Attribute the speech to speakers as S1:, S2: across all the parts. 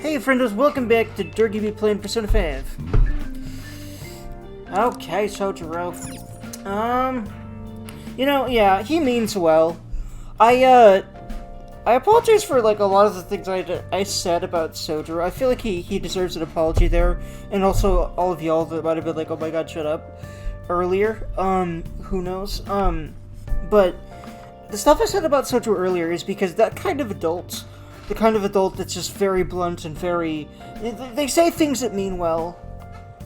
S1: Hey friendos, welcome back to Dergy be playing Persona 5. Okay, Sojiro. Yeah, he means well. I apologize for, like, a lot of the things I said about Sojiro. I feel like he deserves an apology there, and also all of y'all that might have been like, oh my god, shut up, earlier. Who knows? But the stuff I said about Sojiro earlier is because that kind of adult, the kind of adult that's just very blunt and very... They say things that mean well,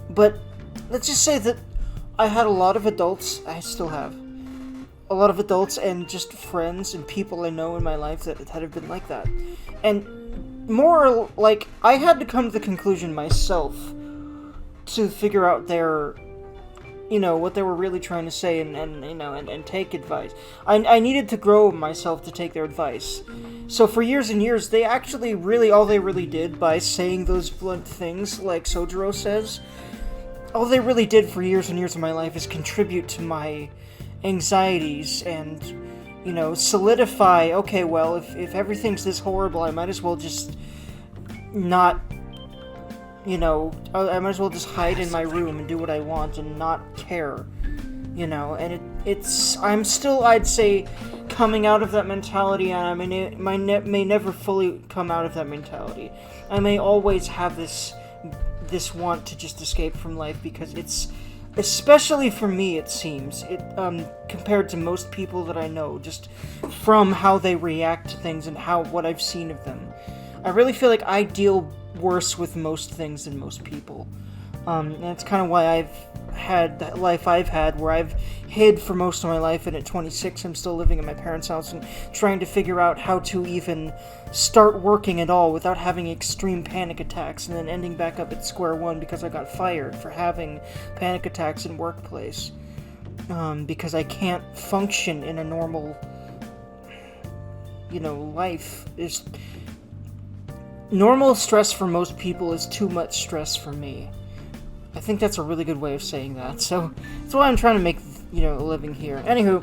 S1: but let's just say that I had a lot of adults, I still have, a lot of adults and just friends and people I know in my life that have been like that. And more like, I had to come to the conclusion myself to figure out their... what they were really trying to say and take advice. I needed to grow myself to take their advice. So for years and years, they actually all they really did by saying those blunt things, like Sojiro says, all they really did for years and years of my life is contribute to my anxieties and, solidify, okay, well, if everything's this horrible, I might as well just not... I might as well just hide in my room and do what I want and not care, and I'm still, I'd say, coming out of that mentality, and I may never fully come out of that mentality. I may always have this want to just escape from life, because it's, especially for me, it seems, compared to most people that I know, just from how they react to things and what I've seen of them, I really feel like I deal worse with most things than most people. And that's kind of why I've had the life I've had, where I've hid for most of my life, and at 26 I'm still living in my parents' house and trying to figure out how to even start working at all without having extreme panic attacks, and then ending back up at square one because I got fired for having panic attacks in workplace. Because I can't function in a normal, life. Normal stress for most people is too much stress for me. I think that's a really good way of saying that, so that's why I'm trying to make, a living here. Anywho,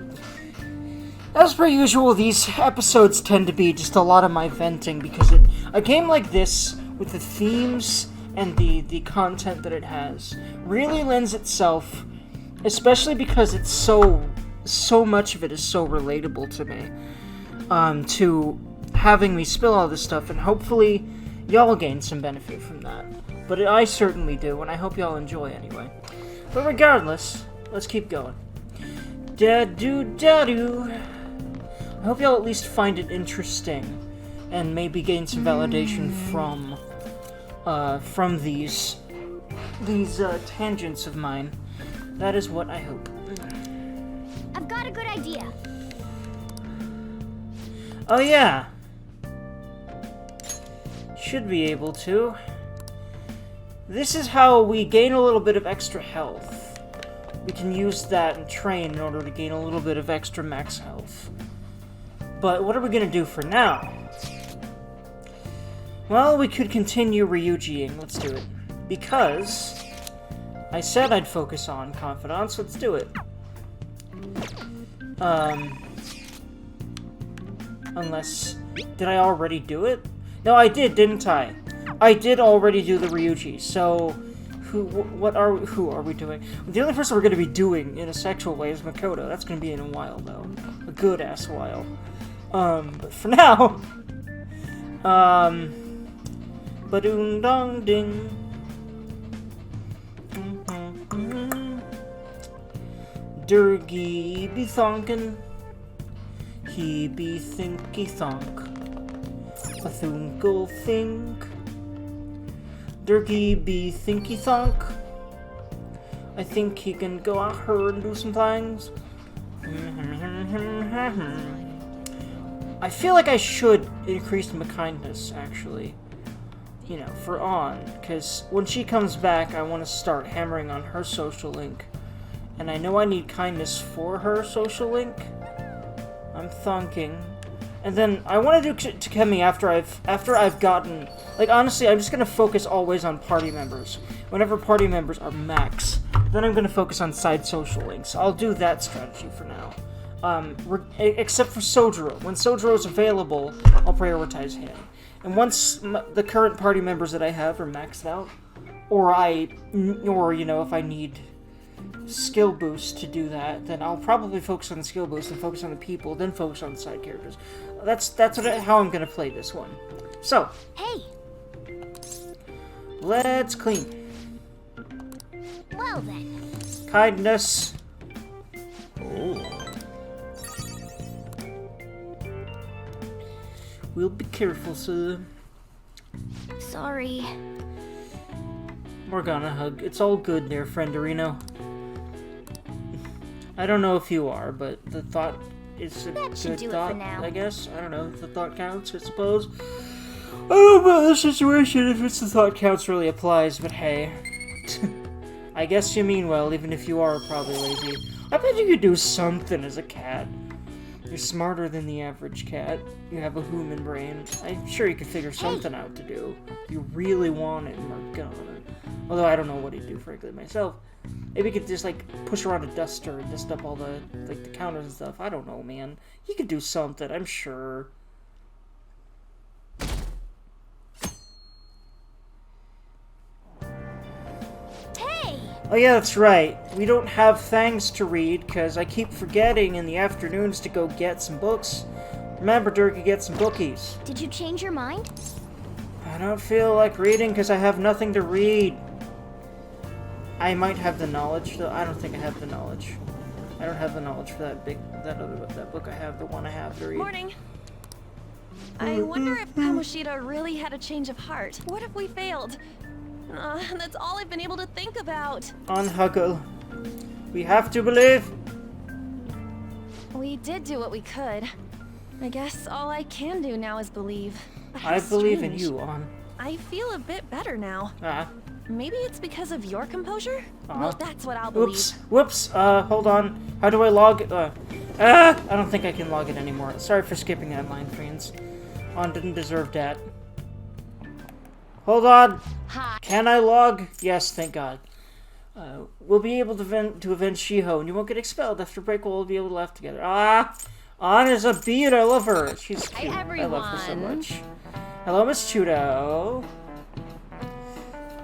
S1: as per usual, these episodes tend to be just a lot of my venting, because a game like this, with the themes and the content that it has, really lends itself, especially because it's so much of it is so relatable to me, to having me spill all this stuff, and hopefully y'all gain some benefit from that. But I certainly do, and I hope y'all enjoy anyway. But regardless, let's keep going. Da-do-da-do. I hope y'all at least find it interesting, and maybe gain some validation from these tangents of mine. That is what I hope.
S2: I've got a good idea.
S1: Oh yeah. Should be able to. This is how we gain a little bit of extra health. We can use that and train in order to gain a little bit of extra max health. But what are we gonna do for now? Well, we could continue Ryujiing. Let's do it. Because I said I'd focus on confidants. Let's do it. Unless... Did I already do it? No, I did, didn't I? I did already do the Ryuji, so... Who are we doing? The only person we're going to be doing in a sexual way is Makoto. That's going to be in a while, though. A good-ass while. But for now... Ba-doom-dong-ding. Dergy be thonkin'. He be thinky thonk. A thunkle think. Dergy be thinky thonk. I think he can go out here and do some things. I feel like I should increase my kindness, actually. For On. Because when she comes back, I want to start hammering on her social link. And I know I need kindness for her social link. I'm thonking. And then I want to do Takemi after I've gotten... Like, honestly, I'm just going to focus always on party members. Whenever party members are max, then I'm going to focus on side social links. I'll do that strategy for now. Except for Sojiro. When Sojiro's available, I'll prioritize him. And once the current party members that I have are maxed out, or you know, if I need skill boost to do that, then I'll probably focus on the skill boost and focus on the people, then focus on the side characters. That's how I'm gonna play this one. So,
S2: Hey.
S1: let's clean.
S2: Well then.
S1: Kindness. Oh. We'll be careful, sir.
S2: Sorry.
S1: Morgana hug. It's all good there, frienderino. I don't know if you are, but the thought is a
S2: That should
S1: good
S2: do it
S1: thought,
S2: for now.
S1: I guess. I don't know if the thought counts, I suppose. I don't know about the situation, if it's the thought counts really applies, but hey. I guess you mean well, even if you are probably lazy. I bet you could do something as a cat. You're smarter than the average cat. You have a human brain. I'm sure you could figure something out to do. You really want it, Morgana. Although I don't know what he'd do, frankly, myself. Maybe he could just, like, push around a duster and dust up all the, like, the counters and stuff. I don't know, man. He could do something, I'm sure.
S2: Hey!
S1: Oh yeah, that's right. We don't have things to read, because I keep forgetting in the afternoons to go get some books. Remember, Dergy, get some bookies.
S2: Did you change your mind?
S1: I don't feel like reading because I have nothing to read. I might have the knowledge, though. I don't think I have the knowledge. I don't have the knowledge for that book I have, the one I have to read.
S3: Morning. I wonder if Kamoshida really had a change of heart. What if we failed? That's all I've been able to think about.
S1: On Huggle. We have to believe.
S3: We did do what we could. I guess all I can do now is believe. But how
S1: I believe in
S3: strange.
S1: you, On.
S3: I feel a bit better now.
S1: Ah.
S3: Maybe it's because of your composure?
S1: Uh-huh.
S3: Well, that's what I'll believe.
S1: Oops. Whoops. Hold on. How do I log it? I don't think I can log it anymore. Sorry for skipping that line, friends. On didn't deserve that. Hold on.
S2: Hi.
S1: Can I log? Yes, thank God. We'll be able to avenge Shiho, and you won't get expelled. After break, we'll be able to laugh together. On is a beat. I love her. She's cute. I love her so much. Hello, Miss Chudo.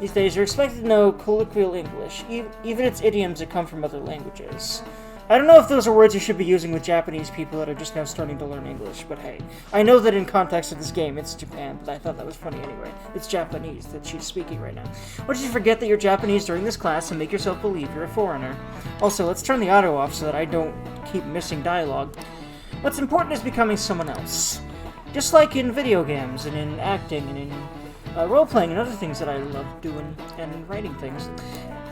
S1: These days, you're expected to know colloquial English, even its idioms that come from other languages. I don't know if those are words you should be using with Japanese people that are just now starting to learn English, but hey. I know that in context of this game, it's Japan, but I thought that was funny anyway. It's Japanese that she's speaking right now. Why don't you forget that you're Japanese during this class and make yourself believe you're a foreigner? Also, let's turn the auto off so that I don't keep missing dialogue. What's important is becoming someone else. Just like in video games, and in acting, and in role-playing, and other things that I love doing, and in writing things.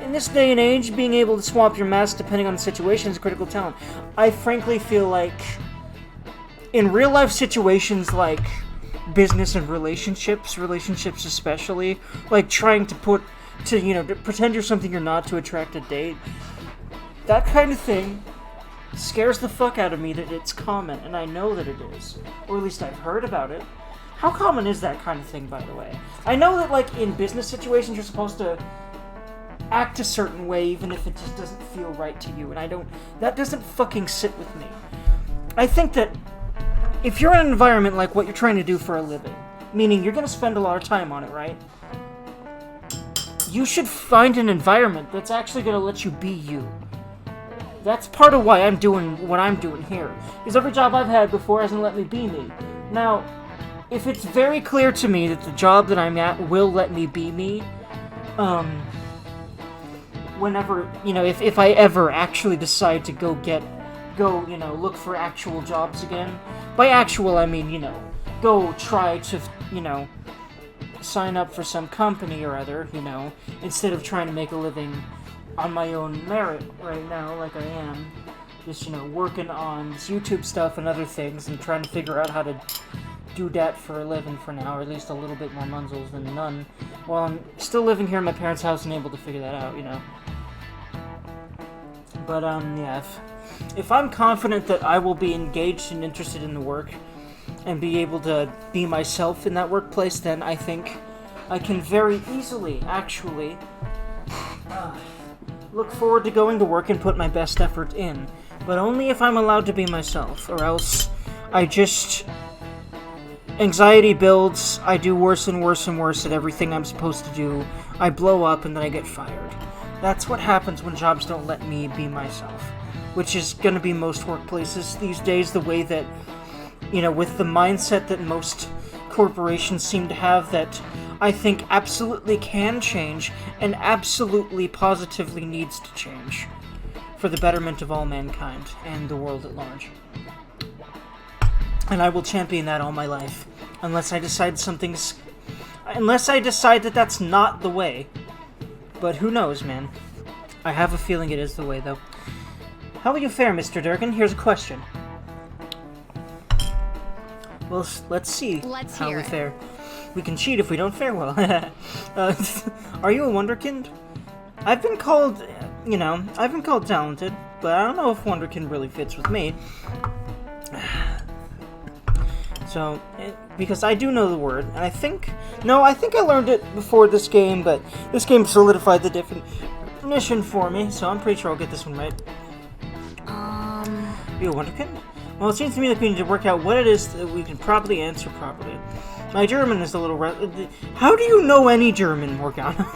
S1: In this day and age, being able to swap your mask depending on the situation is a critical talent. I frankly feel like, in real-life situations like business and relationships especially, like trying to pretend you're something you're not to attract a date, that kind of thing scares the fuck out of me that it's common, and I know that it is. Or at least I've heard about it. How common is that kind of thing, by the way? I know that, like, in business situations, you're supposed to act a certain way even if it just doesn't feel right to you, and that doesn't fucking sit with me. I think that if you're in an environment like what you're trying to do for a living, meaning you're gonna spend a lot of time on it, right? You should find an environment that's actually gonna let you be you. That's part of why I'm doing what I'm doing here. Because every job I've had before hasn't let me be me. Now, if it's very clear to me that the job that I'm at will let me be me, whenever, if I ever actually decide to go, look for actual jobs again. By actual, I mean, go try to, sign up for some company or other, instead of trying to make a living on my own merit right now, like I am. Just, working on this YouTube stuff and other things and trying to figure out how to do that for a living for now, or at least a little bit more munzels than none, while I'm still living here in my parents' house and able to figure that out, But, yeah, if I'm confident that I will be engaged and interested in the work, and be able to be myself in that workplace, then I think I can very easily, actually, look forward to going to work and put my best effort in. But only if I'm allowed to be myself, or else I just Anxiety builds, I do worse and worse and worse at everything I'm supposed to do, I blow up, and then I get fired. That's what happens when jobs don't let me be myself. Which is gonna be most workplaces these days, the way that, you know, with the mindset that most corporations seem to have, that I think absolutely can change, and absolutely positively needs to change, for the betterment of all mankind, and the world at large. And I will champion that all my life. Unless I decide that that's not the way. But who knows, man. I have a feeling it is the way, though. How will you fare, Mr. Durgan? Here's a question. Well, let's see how we fare. We can cheat if we don't fare well. Are you a wonderkind? I've been called, talented, but I don't know if wonderkind really fits with me. So, because I do know the word, and I think I learned it before this game, but this game solidified the definition for me, so I'm pretty sure I'll get this one right. You a wonderkind? Well, it seems to me like we need to work out what it is that we can properly answer properly. My German is a little... How do you know any German, Morgana?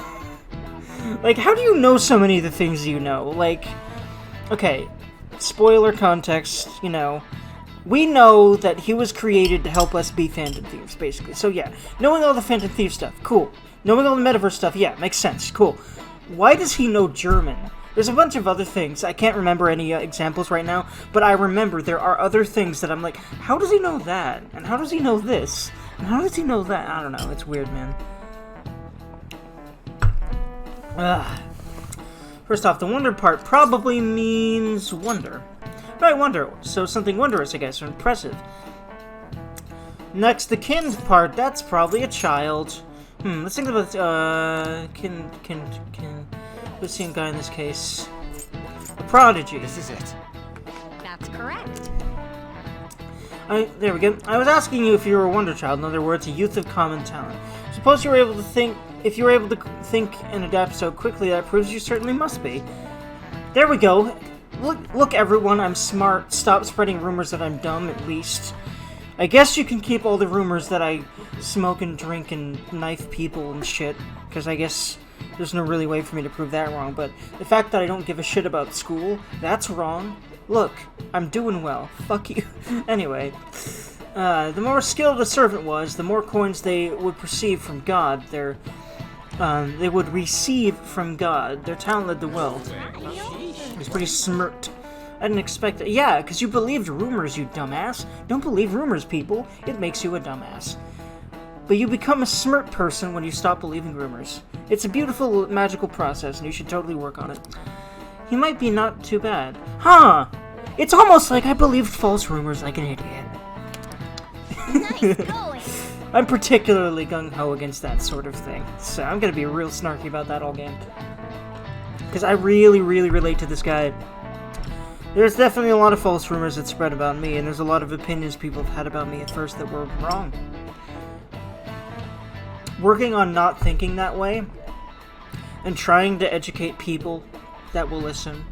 S1: Like, how do you know so many of the things you know? Like, okay, spoiler context, you know... We know that he was created to help us be Phantom Thieves, basically. So yeah, knowing all the Phantom Thief stuff, cool. Knowing all the Metaverse stuff, yeah, makes sense, cool. Why does he know German? There's a bunch of other things. I can't remember any examples right now, but I remember there are other things that I'm like, how does he know that? And how does he know this? And how does he know that? I don't know, it's weird, man. First off, the wonder part probably means wonder. Right, wonder. So something wondrous, I guess, or impressive. Next, the kind part, that's probably a child. Let's think about, who's the guy in this case? A prodigy.
S4: This is it.
S2: That's correct.
S1: There we go. I was asking you if you were a wonder child, in other words, a youth of common talent. Suppose you were able to think, if you were able to think and adapt so quickly, that proves you certainly must be. There we go. Look, everyone, I'm smart. Stop spreading rumors that I'm dumb, at least. I guess you can keep all the rumors that I smoke and drink and knife people and shit, because I guess there's no really way for me to prove that wrong, but the fact that I don't give a shit about school, that's wrong. Look, I'm doing well. Fuck you. Anyway, the more skilled a servant was, the more coins they would receive from God. They would receive from God. Their talent led the wealth. He's pretty smirked. I didn't expect it. Yeah, because you believed rumors, you dumbass. Don't believe rumors, people. It makes you a dumbass. But you become a smart person when you stop believing rumors. It's a beautiful, magical process, and you should totally work on it. He might be not too bad. Huh! It's almost like I believed false rumors like an idiot.
S2: Nice going.
S1: I'm particularly gung-ho against that sort of thing, so I'm gonna be real snarky about that all game. Because I really, really relate to this guy. There's definitely a lot of false rumors that spread about me, and there's a lot of opinions people have had about me at first that were wrong. Working on not thinking that way, and trying to educate people that will listen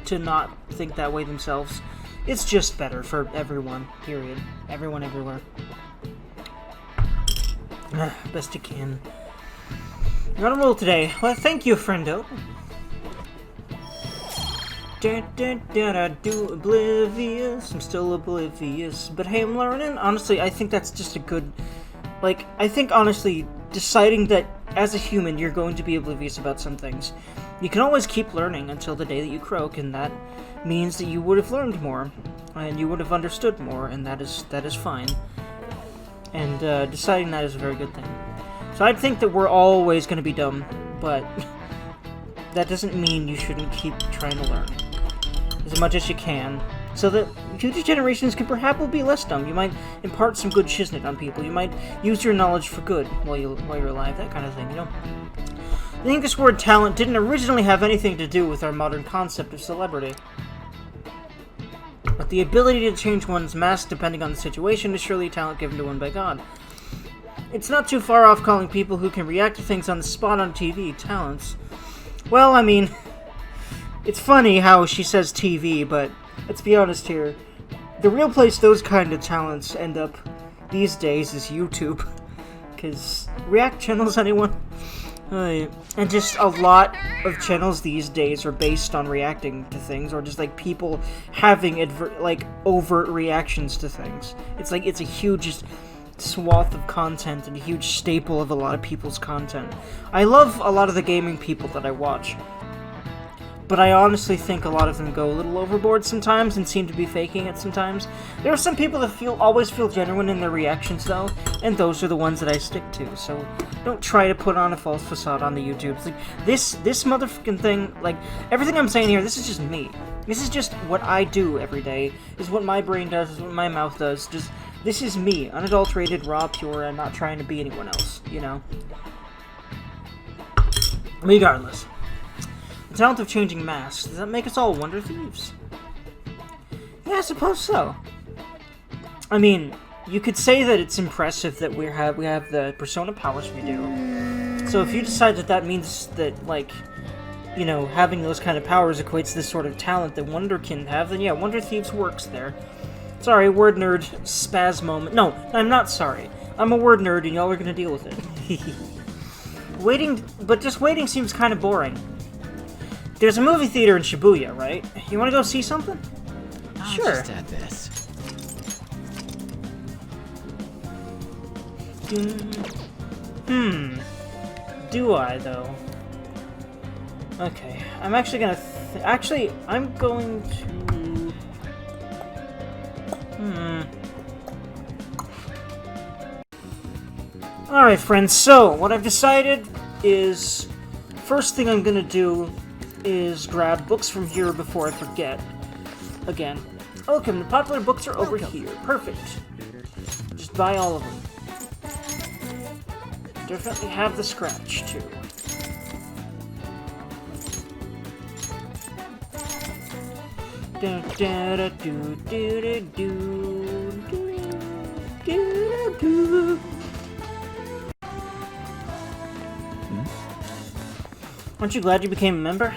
S1: to not think that way themselves, it's just better for everyone, period. Everyone, everywhere. Best you can. You're on a roll today. Well, thank you, friendo. Oblivious. I'm still oblivious. But hey, I'm learning. Honestly, I think that's just a good... Like, I think, honestly, deciding that as a human you're going to be oblivious about some things. You can always keep learning until the day that you croak, and that means that you would have learned more, and you would have understood more, and that is fine. And deciding that is a very good thing. So I'd think that we're always going to be dumb, but that doesn't mean you shouldn't keep trying to learn as much as you can, so that future generations can perhaps be less dumb. You might impart some good shiznit on people. You might use your knowledge for good while you're alive, that kind of thing, you know? I think this word talent didn't originally have anything to do with our modern concept of celebrity. But the ability to change one's mask depending on the situation is surely a talent given to one by God. It's not too far off calling people who can react to things on the spot on TV talents. Well, I mean, it's funny how she says TV, but let's be honest here. The real place those kind of talents end up these days is YouTube. Because React channels, anyone? And just a lot of channels these days are based on reacting to things, or just like people having overt reactions to things. It's like it's a huge swath of content and a huge staple of a lot of people's content. I love a lot of the gaming people that I watch, but I honestly think a lot of them go a little overboard sometimes and seem to be faking it sometimes. There are some people that always feel genuine in their reactions though, and those are the ones that I stick to, so don't try to put on a false facade on the YouTube. It's like, this motherfucking thing, like, everything I'm saying here, this is just me. This is just what I do every day, is what my brain does, is what my mouth does, this is me, unadulterated, raw, pure, and not trying to be anyone else, you know? Regardless. The talent of changing masks, does that make us all Wonder Thieves? Yeah, I suppose so. I mean, you could say that it's impressive that we have the persona powers we do. So if you decide that means that, like, you know, having those kind of powers equates to this sort of talent that Wonderkin have, then yeah, Wonder Thieves works there. Sorry, word nerd, spaz moment. No, I'm not sorry. I'm a word nerd and y'all are gonna deal with it. Just waiting seems kind of boring. There's a movie theater in Shibuya, right? You wanna go see something? Sure.
S4: Just add this.
S1: Do I, though? Okay, I'm actually gonna... I'm going to... Alright, friends, so, what I've decided is... First thing I'm gonna do is grab books from here before I forget. Again. Okay, the popular books are over here. Perfect. Just buy all of them. Definitely have the scratch, too. Aren't you glad you became a member?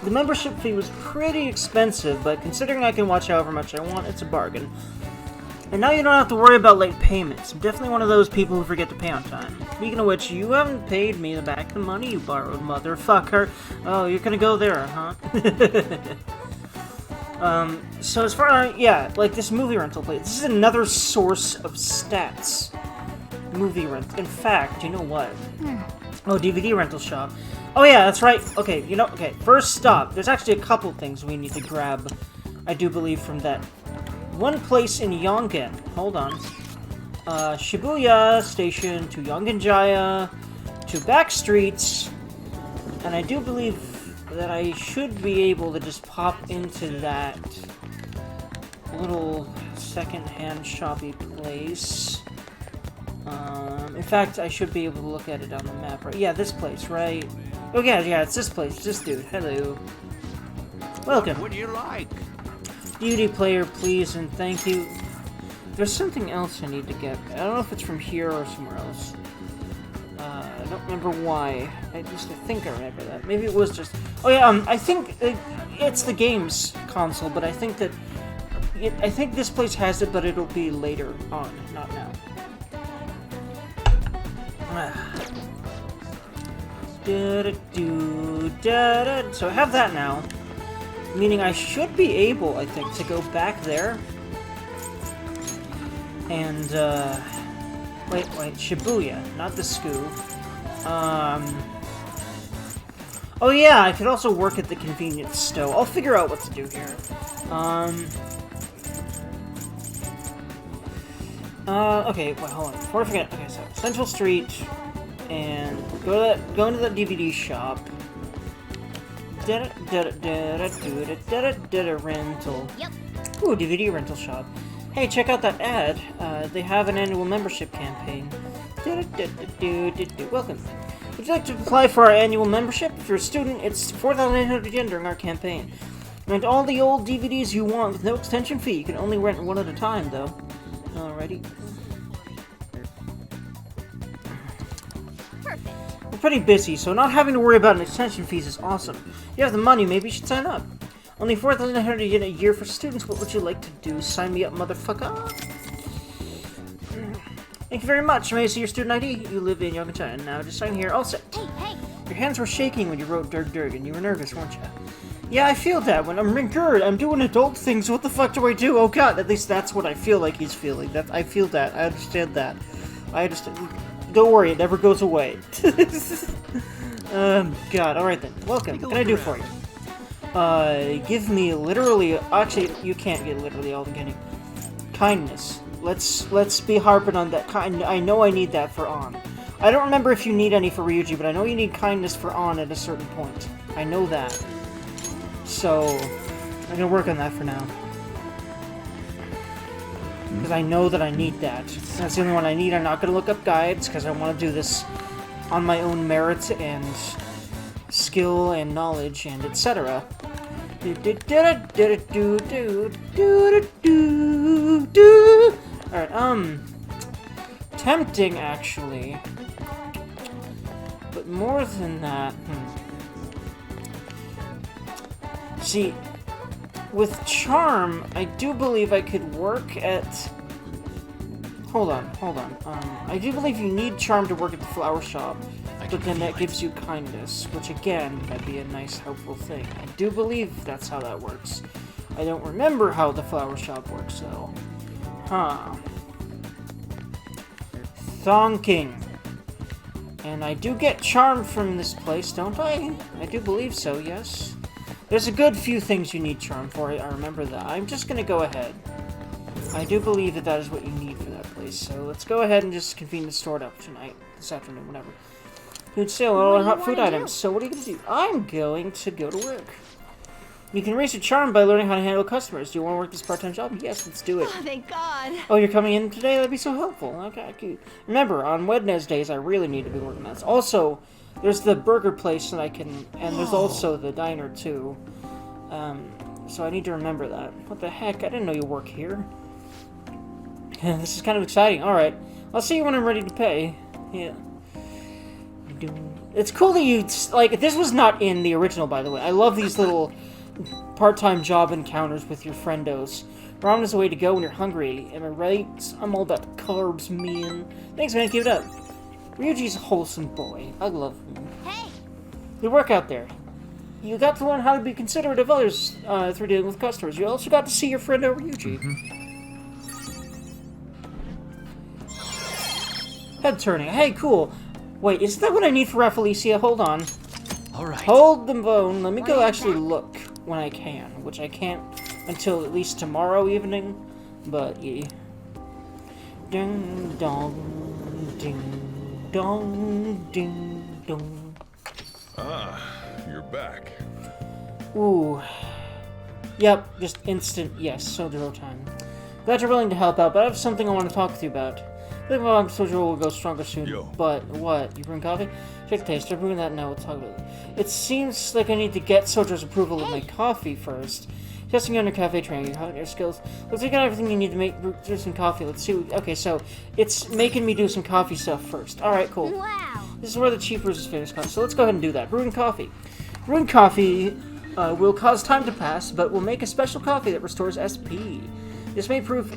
S1: The membership fee was pretty expensive, but considering I can watch however much I want, it's a bargain. And now you don't have to worry about late payments. I'm definitely one of those people who forget to pay on time. Speaking of which, you haven't paid me back the money you borrowed, motherfucker. Oh, you're gonna go there, huh? So as far as, yeah, like this movie rental place, this is another source of stats. Movie rent. In fact, you know what? Oh, DVD rental shop. Oh yeah, that's right. Okay, you know, okay, first stop. There's actually a couple things we need to grab, I do believe, from that one place in Yongen. Hold on. Shibuya Station to Yongen-jaya to back streets. And I do believe that I should be able to just pop into that little second-hand shoppy place. In fact, I should be able to look at it on the map, right? Yeah, this place, right? Oh yeah, it's this place. This dude. Hello. Welcome.
S4: What would you like?
S1: DVD player, please, and thank you. There's something else I need to get. I don't know if it's from here or somewhere else. I don't remember why. I think I remember that. Maybe it was just... Oh yeah, I think it's the games console, but I think that... I think this place has it, but it'll be later on, not now. So I have that now. Meaning I should be able, I think, to go back there. And, wait, Shibuya, not the Scoo. Oh yeah, I could also work at the convenience store. I'll figure out what to do here. Okay, wait, hold on. Before I forget, okay, so Central Street, and go into the DVD shop. Rental.
S2: Yep.
S1: Ooh, DVD rental shop. Hey, check out that ad. They have an annual membership campaign. Welcome. Would you like to apply for our annual membership? If you're a student, it's 4,800 yen during our campaign. Rent all the old DVDs you want with no extension fee. You can only rent one at a time, though. Alrighty.
S2: Perfect.
S1: We're pretty busy, so not having to worry about an extension fees is awesome. If you have the money, maybe you should sign up. Only 4,900 yen a year for students. What would you like to do? Sign me up, motherfucker. Thank you very much. May I see your student ID? You live in Youngstown. Now just sign here. All set.
S2: Hey!
S1: Your hands were shaking when you wrote Dergy, and you were nervous, weren't you? Yeah, I feel that. When I'm Ringerd, I'm doing adult things. What the fuck do I do? Oh god, at least that's what I feel like he's feeling. I feel that. I understand that. I understand. Don't worry, it never goes away. God. Alright then. Welcome. What can I do for you? Give me literally... Actually, you can't get literally all the getting. Kindness. Let's be harping on that. I know I need that for On. I don't remember if you need any for Ryuji, but I know you need kindness for On at a certain point. I know that. So, I'm gonna work on that for now. Because I know that I need that. That's the only one I need. I'm not gonna look up guides, because I want to do this on my own merit and skill and knowledge and etc. Alright, tempting, actually. But more than that, See, with charm, I do believe I could work at... Hold on. I do believe you need charm to work at the flower shop, but then that gives you kindness, which again, might be a nice, helpful thing. I do believe that's how that works. I don't remember how the flower shop works, though. Thonking. And I do get charm from this place, don't I? I do believe so, yes. There's a good few things you need charm for, I remember that. I'm just gonna go ahead. I do believe that that is what you need for that place, so let's go ahead and just convene the store up tonight, this afternoon, whatever. Food sale, all hot food items, so what are you gonna do? I'm going to go to work. You can raise your charm by learning how to handle customers. Do you want to work this part-time job? Yes, let's do it.
S3: Oh, thank God.
S1: Oh, you're coming in today? That'd be so helpful. Okay, cute. Remember, on Wednesdays, I really need to be working on this. Also, there's the burger place that I can... And there's also the diner, too. So I need to remember that. What the heck? I didn't know you work here. This is kind of exciting. Alright. I'll see you when I'm ready to pay. Yeah. It's cool that you... Like, this was not in the original, by the way. I love these little... part-time job encounters with your friendos. Ramen is the way to go when you're hungry. Am I right? I'm all about carbs, man. Thanks, man. Keep it up. Ryuji's a wholesome boy. I love him.
S2: Hey!
S1: Good work out there. You got to learn how to be considerate of others through dealing with customers. You also got to see your friend Ryuji. Head turning. Hey, cool. Wait, is that what I need for Rafflesia? Hold on.
S4: Alright.
S1: Hold the phone. Let me go actually look when I can, which I can't until at least tomorrow evening, but yeah. Ding dong, ding dong, ding dong.
S5: Ah, you're back.
S1: Ooh. Yep, just instant yes, Sojiro time. Glad you're willing to help out, but I have something I want to talk with you about. I think Sojiro will go stronger soon.
S5: Yo.
S1: But what? You bring coffee? Check the taste. Start brewing that now. We'll talk about it. It seems like I need to get Sojiro's approval of my coffee first. Testing you on your cafe training, your skills. Looks like you got everything you need to make do some coffee. Let's see. Okay, so it's making me do some coffee stuff first. All right, cool.
S2: Wow!
S1: This is where the Cheapers is famous coffee. So let's go ahead and do that. Brewing coffee. Brewing coffee will cause time to pass, but will make a special coffee that restores SP. This may prove,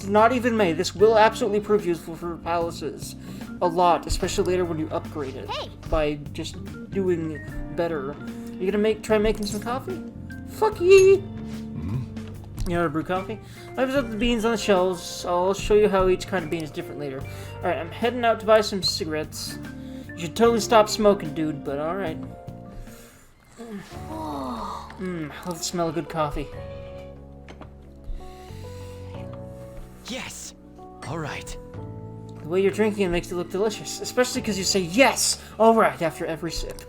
S1: not even may, this will absolutely prove useful for palaces. A lot, especially later when you upgrade it.
S2: Hey.
S1: By just doing better. You gonna try making some coffee? Fuck ye! You know how to brew coffee? I've set the beans on the shelves. I'll show you how each kind of bean is different later. Alright, I'm heading out to buy some cigarettes. You should totally stop smoking, dude, but alright. Let's smell a good coffee.
S4: Yes! Alright.
S1: The way you're drinking it makes it look delicious, especially because you say yes, alright, after every sip.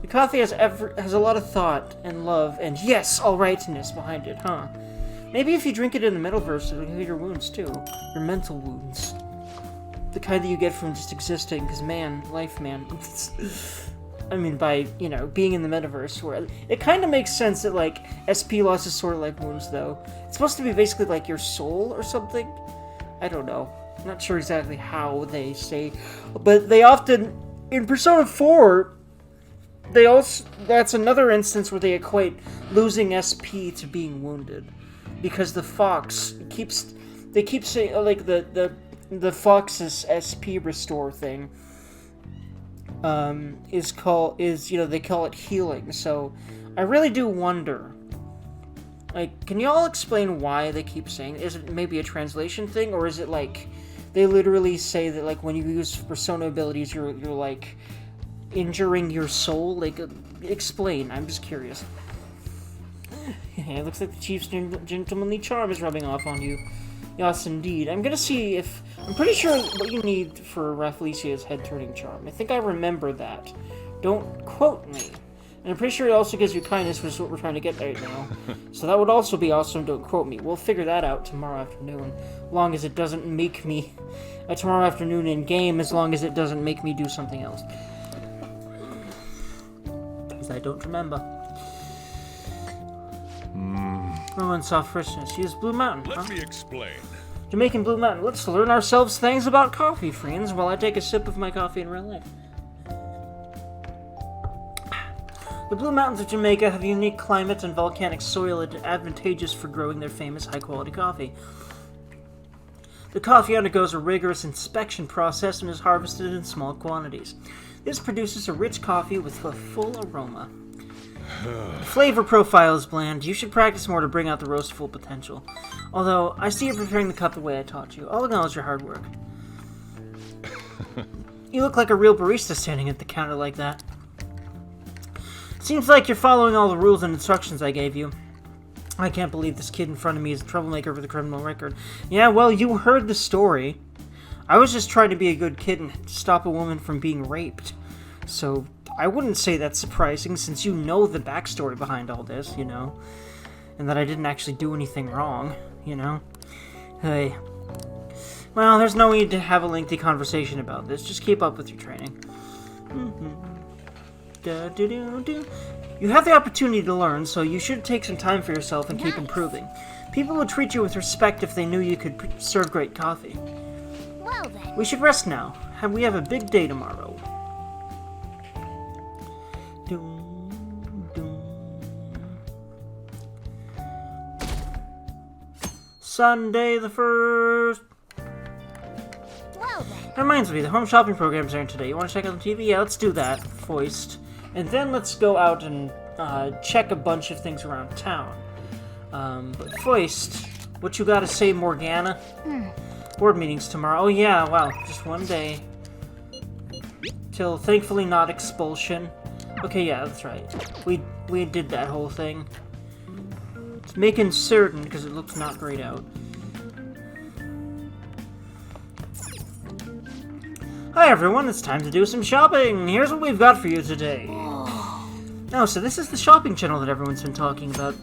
S1: The coffee has a lot of thought and love and yes, alrightness behind it, huh? Maybe if you drink it in the metaverse, it'll heal your wounds too. Your mental wounds. The kind that you get from just existing, because man, life, man. I mean, by, you know, being in the metaverse, where it kind of makes sense that, like, SP loss is sort of like wounds, though. It's supposed to be basically like your soul or something? I don't know. I'm not sure exactly how they say, but they often, in Persona 4, that's another instance where they equate losing SP to being wounded. Because the fox they keep saying, like, the the Fox's SP restore thing is you know, they call it healing. So I really do wonder, like, can you all explain why they keep saying, is it maybe a translation thing, or is it like they literally say that, like, when you use persona abilities you're like injuring your soul? Like, explain, I'm just curious. Yeah, it looks like the chief's gentlemanly charm is rubbing off on you. Yes, indeed. I'm gonna see if... I'm pretty sure what you need for Rafflesia is head-turning charm. I think I remember that. Don't quote me. And I'm pretty sure it also gives you kindness, which is what we're trying to get right now. So that would also be awesome, don't quote me. We'll figure that out tomorrow afternoon. As long as it doesn't make me... tomorrow afternoon in-game, as long as it doesn't make me do something else. Because I don't remember. Rowan soft freshness. Use Blue Mountain, huh?
S5: Let me explain.
S1: Jamaican Blue Mountain. Let's learn ourselves things about coffee, friends, while I take a sip of my coffee in real life. The Blue Mountains of Jamaica have a unique climate and volcanic soil advantageous for growing their famous high-quality coffee. The coffee undergoes a rigorous inspection process and is harvested in small quantities. This produces a rich coffee with a full aroma. The flavor profile is bland. You should practice more to bring out the roast's full potential. Although, I see you're preparing the cup the way I taught you. I'll acknowledge your hard work. You look like a real barista standing at the counter like that. Seems like you're following all the rules and instructions I gave you. I can't believe this kid in front of me is a troublemaker with a criminal record. Yeah, well, you heard the story. I was just trying to be a good kid and stop a woman from being raped. So, I wouldn't say that's surprising, since you know the backstory behind all this, you know? And that I didn't actually do anything wrong, you know? Hey. Well, there's no need to have a lengthy conversation about this. Just keep up with your training. You have the opportunity to learn, so you should take some time for yourself and keep improving. People would treat you with respect if they knew you could serve great coffee.
S2: Well then.
S1: We should rest now. We have a big day tomorrow. Sunday the 1st.
S2: Well then.
S1: That reminds me, the home shopping programs are in today. You want to check out the TV? Yeah, let's do that, Foist. And then let's go out and check a bunch of things around town. But Foist, what you gotta say, Morgana? Board meeting's tomorrow. Oh yeah, wow, just one day. Till, thankfully, not expulsion. Okay, yeah, that's right. We did that whole thing. It's making certain, because it looks not great out. Hi everyone, it's time to do some shopping! Here's what we've got for you today. Oh, so this is the shopping channel that everyone's been talking about.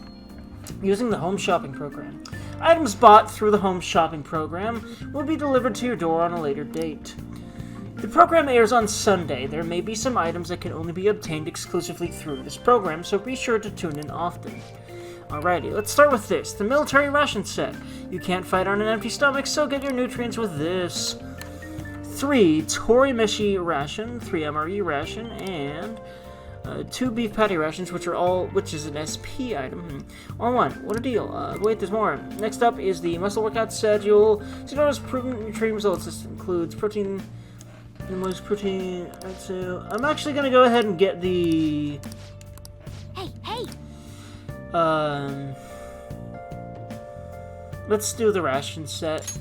S1: Using the home shopping program. Items bought through the home shopping program will be delivered to your door on a later date. The program airs on Sunday. There may be some items that can only be obtained exclusively through this program, so be sure to tune in often. Alrighty, let's start with this. The military ration set. You can't fight on an empty stomach, so get your nutrients with this. 3 Torimeshi ration, 3 MRE ration, and 2 beef patty rations, which is an SP item. All one. What a deal. Wait, there's more. Next up is the muscle workout schedule. So notice proven training results. This includes protein. The most protein. So I'm actually gonna go ahead and get the.
S2: Hey.
S1: Let's do the ration set.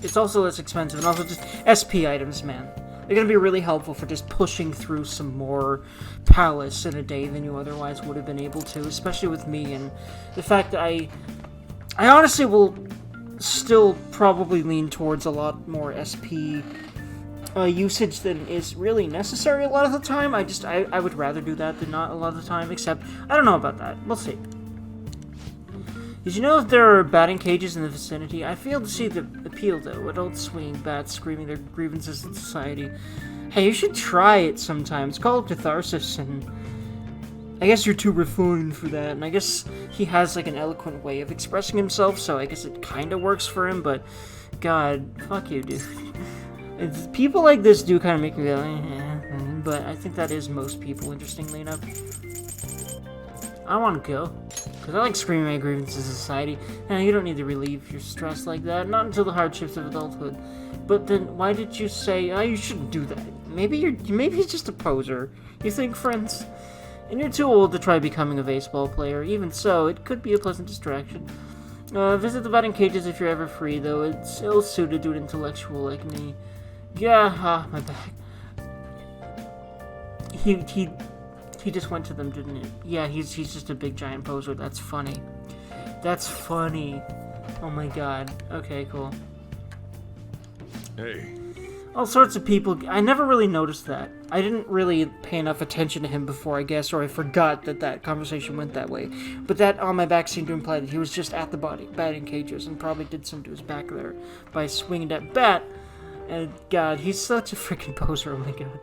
S1: It's also less expensive, and also just SP items, man. They're gonna be really helpful for just pushing through some more palace in a day than you otherwise would have been able to, especially with me, and the fact that I honestly will still probably lean towards a lot more SP usage than is really necessary a lot of the time. I would rather do that than not a lot of the time, except, I don't know about that. We'll see. Did you know that there are batting cages in the vicinity? I fail to see the appeal, though. Adults swinging bats, screaming their grievances in society. Hey, you should try it sometime. It's called catharsis, and I guess you're too refined for that. And I guess he has, like, an eloquent way of expressing himself, so I guess it kind of works for him, but God, fuck you, dude. People like this do kind of make me go, but I think that is most people, interestingly enough. I want to go, because I like screaming my grievances in society. You don't need to relieve your stress like that, not until the hardships of adulthood. But then, why did you say, oh, you shouldn't do that? Maybe he's just a poser. You think, friends? And you're too old to try becoming a baseball player. Even so, it could be a pleasant distraction. Visit the batting cages if you're ever free, though it's ill-suited to an intellectual like me. Yeah, my back. He just went to them, didn't he? Yeah, he's just a big giant poser. That's funny. That's funny. Oh my god. Okay, cool.
S5: Hey.
S1: All sorts of people. I never really noticed that. I didn't really pay enough attention to him before, I guess, or I forgot that conversation went that way. But that on my back seemed to imply that he was just at the batting cages and probably did something to his back there by swinging that bat. And god, he's such a freaking poser. Oh my god.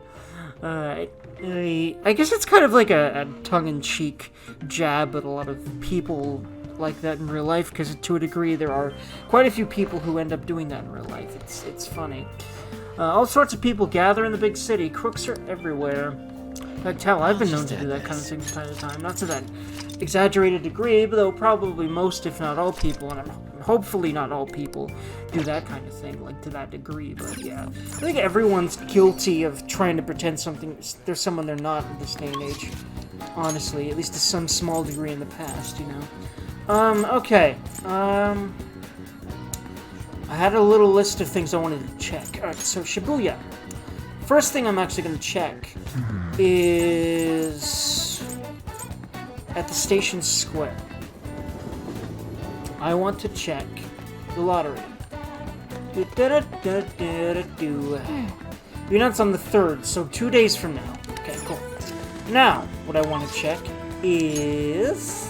S1: I guess it's kind of like a tongue-in-cheek jab at a lot of people like that in real life, because to a degree there are quite a few people who end up doing that in real life. It's funny. All sorts of people gather in the big city. Crooks are everywhere. Like hell, I've been known to do that kind of thing from time to time. Not to that exaggerated degree, but though probably most, if not all people, and hopefully not all people, do that kind of thing, like to that degree. But yeah, I think everyone's guilty of trying to pretend there's someone they're not in this day and age. Honestly, at least to some small degree in the past, you know. Okay. I had a little list of things I wanted to check. Alright, so Shibuya. First thing I'm actually going to check is at the station square. I want to check the lottery. We announce on the 3rd, so 2 days from now. Okay, cool. Now, what I want to check is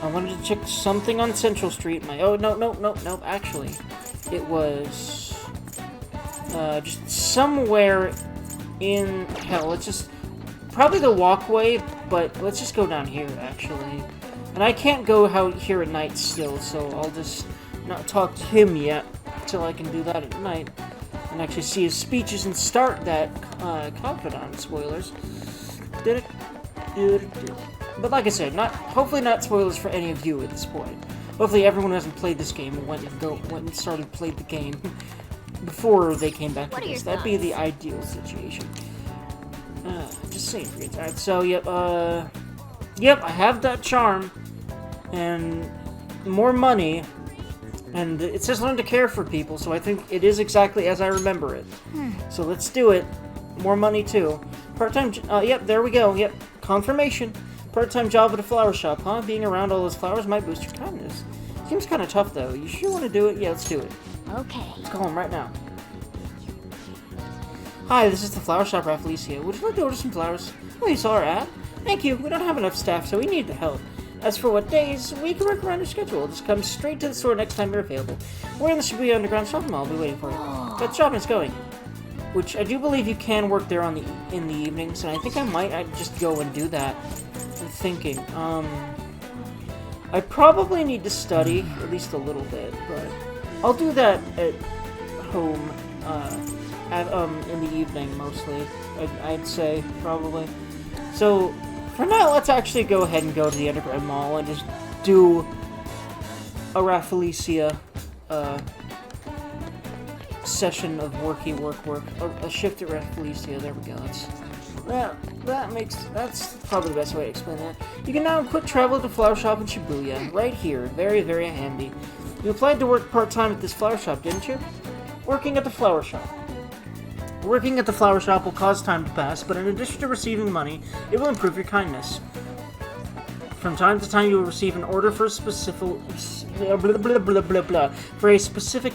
S1: I wanted to check something on Central Street. No, actually, it was just somewhere in hell. Let's just probably the walkway, but let's just go down here actually. And I can't go out here at night still, so I'll just not talk to him yet until I can do that at night and actually see his speeches and start that confidant. Spoilers. But like I said, hopefully not spoilers for any of you at this point. Hopefully everyone who hasn't played this game went and played the game before they came back to this. That'd be the ideal situation. Just saying for you. Alright, so yep, I have that charm and more money, and it says learn to care for people, so I think it is exactly as I remember it. So let's do it. More money too. Part-time. Yep, there we go. Yep, confirmation. Part-time job at a flower shop, huh? Being around all those flowers might boost your kindness. Seems kind of tough, though. You sure want to do it? Yeah, let's do it.
S2: Okay.
S1: Let's call him right now. Hi, this is the flower shop, Rafflesia. Would you like to order some flowers? Oh, you saw our ad? Thank you. We don't have enough staff, so we need the help. As for what days, we can work around your schedule. Just come straight to the store next time you're available. We're in the Shibuya Underground Shopping Mall. I'll be waiting for you. But shopping's going. Which I do believe you can work there in the evenings, and I think I might just go and do that. I'm thinking. I probably need to study at least a little bit, but I'll do that at home. In the evening mostly. I'd say probably. So for now, let's actually go ahead and go to the Underground Mall and just do a Rafflesia session of work, a shift at Rafflesia. There we go. That's probably the best way to explain that. You can now quick travel to the flower shop in Shibuya, right here. Very, very handy. You applied to work part-time at this flower shop, didn't you? Working at the flower shop. Working at the flower shop will cause time to pass, but in addition to receiving money, it will improve your kindness. From time to time, you will receive an order for a specific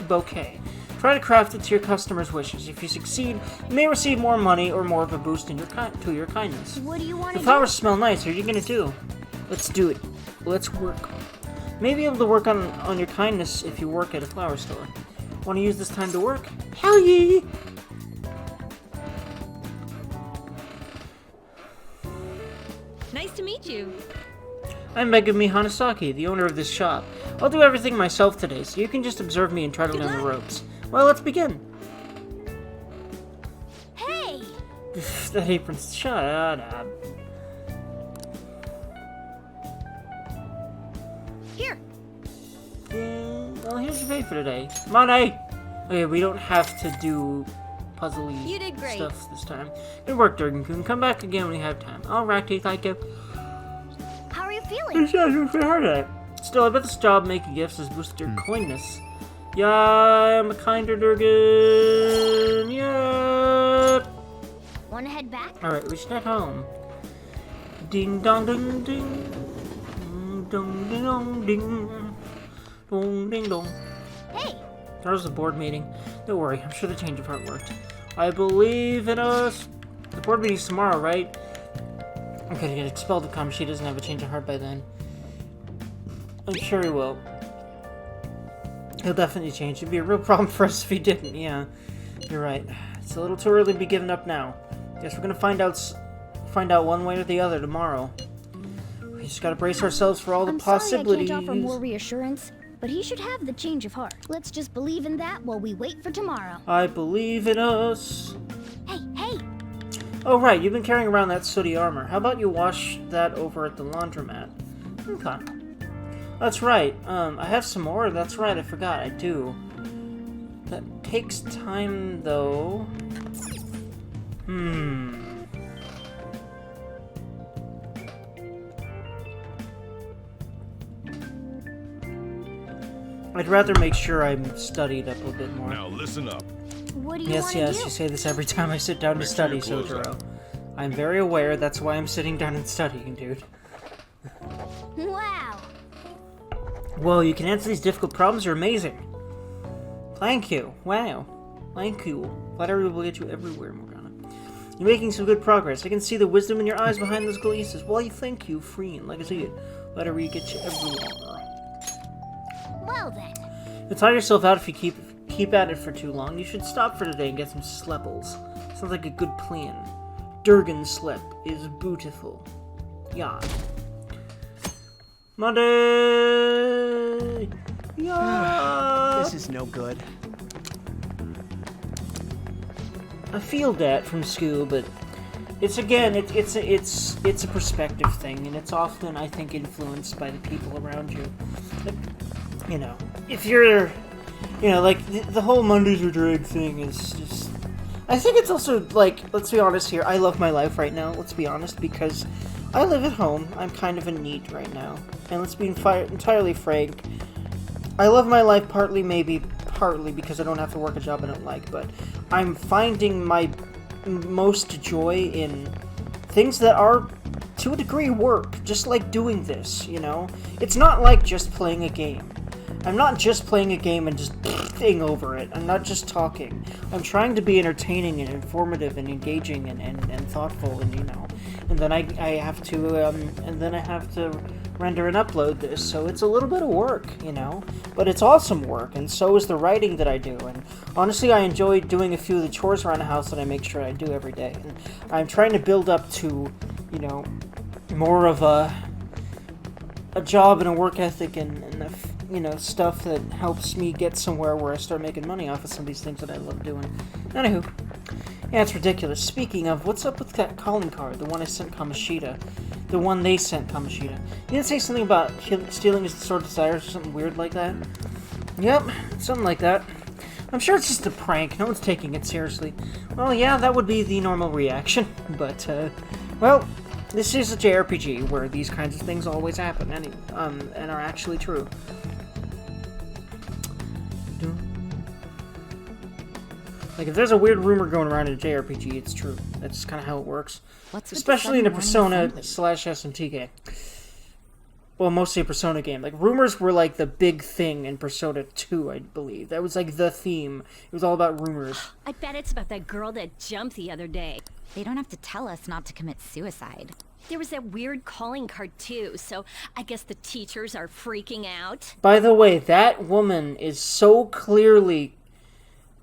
S1: bouquet. Try to craft it to your customer's wishes. If you succeed, you may receive more money or more of a boost in to your kindness.
S2: What do you want to do?
S1: The flowers smell nice. What are you gonna do? Let's do it. Let's work. Maybe able to work on your kindness if you work at a flower store. Want to use this time to work? Hell yeah!
S3: Nice to meet you.
S1: I'm Megumi Hanasaki, the owner of this shop. I'll do everything myself today, so you can just observe me and try to learn the ropes. Well, let's begin.
S2: Hey!
S1: That apron's shut up. Well, here's your pay for today. Money! Okay, we don't have to do puzzly
S2: You did great.
S1: stuff this time. Good work, Dergy. Come back again when you have time. Alrighty, thank you.
S2: How are you feeling?
S1: Still, I bet this job making gifts has boosted your coyness. Yeah, I'm a kinder Durgan. Yep.
S2: Wanna head back?
S1: Alright, we should head home. Ding dong ding ding. Ding dong ding dong ding. Dong ding dong.
S2: Hey,
S1: That was a board meeting. Don't worry, I'm sure the change of heart worked. I believe in us. The board meeting's tomorrow, right? I'm gonna get expelled if Kameshi doesn't have a change of heart by then. I'm sure he will. He'll definitely change. It'd be a real problem for us if he didn't. Yeah, you're right. It's a little too early to be giving up now. Guess we're gonna find out one way or the other tomorrow. We just gotta brace ourselves for all the
S2: I'm sorry I
S1: possibilities.
S2: can't offer more reassurance, but he should have the change of heart. Let's just believe in that while we wait for tomorrow.
S1: I believe in us.
S2: Hey,
S1: Oh right, you've been carrying around that sooty armor. How about you wash that over at the laundromat? Okay. That's right. I have some more. That's right, I forgot. I do. That takes time, though. I'd rather make sure I'm studied up a bit more.
S5: Now listen up.
S2: what do you
S1: Yes,
S2: want to
S1: yes,
S2: do?
S1: you say this every time I sit down to
S5: Make sure
S1: study,
S5: your clothes
S1: Sotaro.
S5: out.
S1: I'm very aware, that's why I'm sitting down and studying, dude.
S2: Wow.
S1: Whoa, you can answer these difficult problems, you're amazing. Thank you. Wow. Thank you. Flattery will get you everywhere, Morgana. You're making some good progress. I can see the wisdom in your eyes behind those glasses. Why, thank you, Freen. Like I said, flattery gets you everywhere.
S2: Well then.
S1: You'll tire yourself out if you keep at it for too long. You should stop for today and get some slepples. Sounds like a good plan. Durgan slep is beautiful. Yeah. Monday! Yeah!
S4: This is no good.
S1: I feel that from school, but it's again, it's a perspective thing, and it's often, I think, influenced by the people around you. But, you know, if you're, you know, like the whole Mondays are drag thing is just. I think it's also like, let's be honest here. I love my life right now. Let's be honest, because I live at home. I'm kind of a NEET right now, and let's be entirely frank. I love my life partly because I don't have to work a job I don't like, but I'm finding my most joy in things that are, to a degree, work. Just like doing this, you know? It's not like just playing a game. I'm not just playing a game and just thing over it. I'm not just talking. I'm trying to be entertaining and informative and engaging and thoughtful, and you know. And then I have to render and upload this, so it's a little bit of work, you know, but it's awesome work, and so is the writing that I do, and honestly I enjoy doing a few of the chores around the house that I make sure I do every day, and I'm trying to build up to, you know, more of a job and a work ethic and you know, stuff that helps me get somewhere where I start making money off of some of these things that I love doing. Anywho. Yeah, it's ridiculous. Speaking of, what's up with that calling card? The one I sent Kamoshida. The one they sent Kamoshida. You didn't say something about stealing his sword desires or something weird like that? Yep, something like that. I'm sure it's just a prank. No one's taking it seriously. Well, yeah, that would be the normal reaction. But, well, this is a JRPG where these kinds of things always happen and are actually true. Like, if there's a weird rumor going around in a JRPG, it's true. That's kind of how it works.
S2: What's with
S1: Especially in
S2: the
S1: a
S2: sudden morning
S1: Persona/SMT game. Well, mostly a Persona game. Like, rumors were, like, the big thing in Persona 2, I believe. That was, like, the theme. It was all about rumors.
S6: I bet it's about that girl that jumped the other day.
S2: They don't have to tell us not to commit suicide.
S6: There was that weird calling card too, so I guess the teachers are freaking out.
S1: By the way, that woman is so clearly...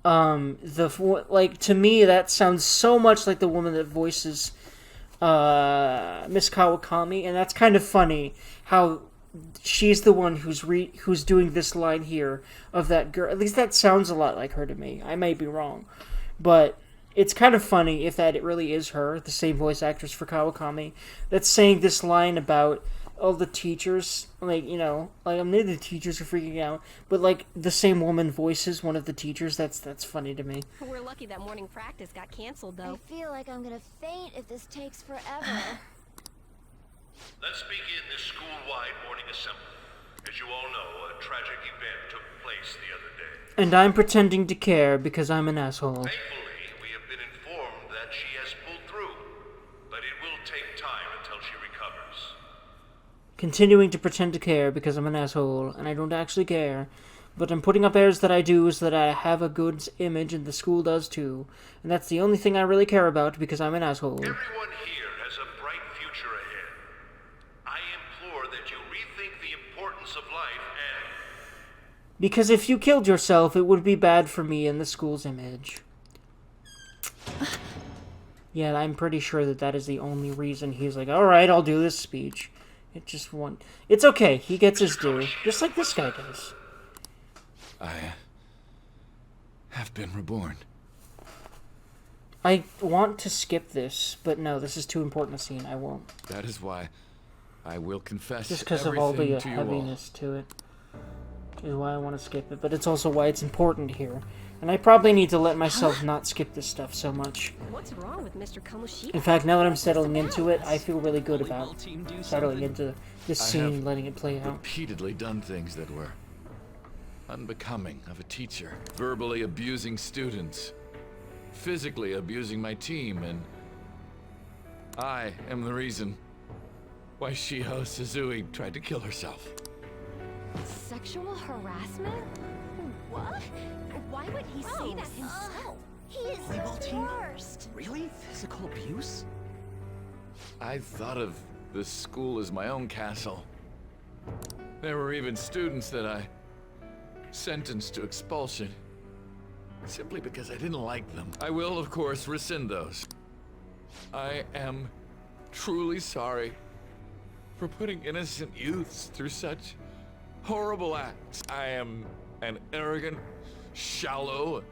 S1: to me, that sounds so much like the woman that voices Miss Kawakami, and that's kind of funny how she's the one who's doing this line here of that girl. At least that sounds a lot like her to me. I may be wrong, but it's kind of funny if that it really is her, the same voice actress for Kawakami, that's saying this line about all the teachers, like, you know, like, I'm near the teachers are freaking out, but, like, the same woman voices one of the teachers. That's funny to me.
S3: We're lucky that morning practice got canceled,
S2: I
S3: though.
S2: feel like I'm gonna faint if this takes forever.
S7: Let's begin this school-wide morning assembly. As you all know, a tragic event took place the other day.
S1: And I'm pretending to care because I'm an asshole.
S7: Thankfully, we have been informed that she has pulled through, but it will take time until she recovers.
S1: Continuing to pretend to care because I'm an asshole, and I don't actually care. But I'm putting up airs that I do so that I have a good image, and the school does too. And that's the only thing I really care about because I'm an asshole.
S7: Everyone here has a bright future ahead. I implore that you rethink the importance of life and...
S1: Because if you killed yourself, it would be bad for me and the school's image. Yeah, I'm pretty sure that that is the only reason he's like, alright, I'll do this speech. It's okay, he gets his due, just like this guy does.
S4: I have been reborn.
S1: I want to skip this, but no, this is too important a scene, I won't.
S4: That is why I will confess
S1: Just because of all the
S4: everything to you all.
S1: heaviness to it. Is why I want to skip it, but it's also why it's important here. And I probably need to let myself not skip this stuff so much.
S3: What's wrong with Mr. Kamoshida?
S1: In fact, now that I'm settling into it, I feel really good about settling into this
S4: I
S1: scene,
S4: have
S1: letting it play out.
S4: Repeatedly done things that were unbecoming of a teacher. Verbally abusing students. Physically abusing my team, and I am the reason why Shiho Suzui tried to kill herself.
S3: Sexual harassment? What? Why would he say that himself?
S2: He is the worst.
S8: Really? Physical abuse?
S4: I thought of this school as my own castle. There were even students that I sentenced to expulsion, simply because I didn't like them. I will, of course, rescind those. I am truly sorry for putting innocent youths through such horrible acts. I am an arrogant, shallow,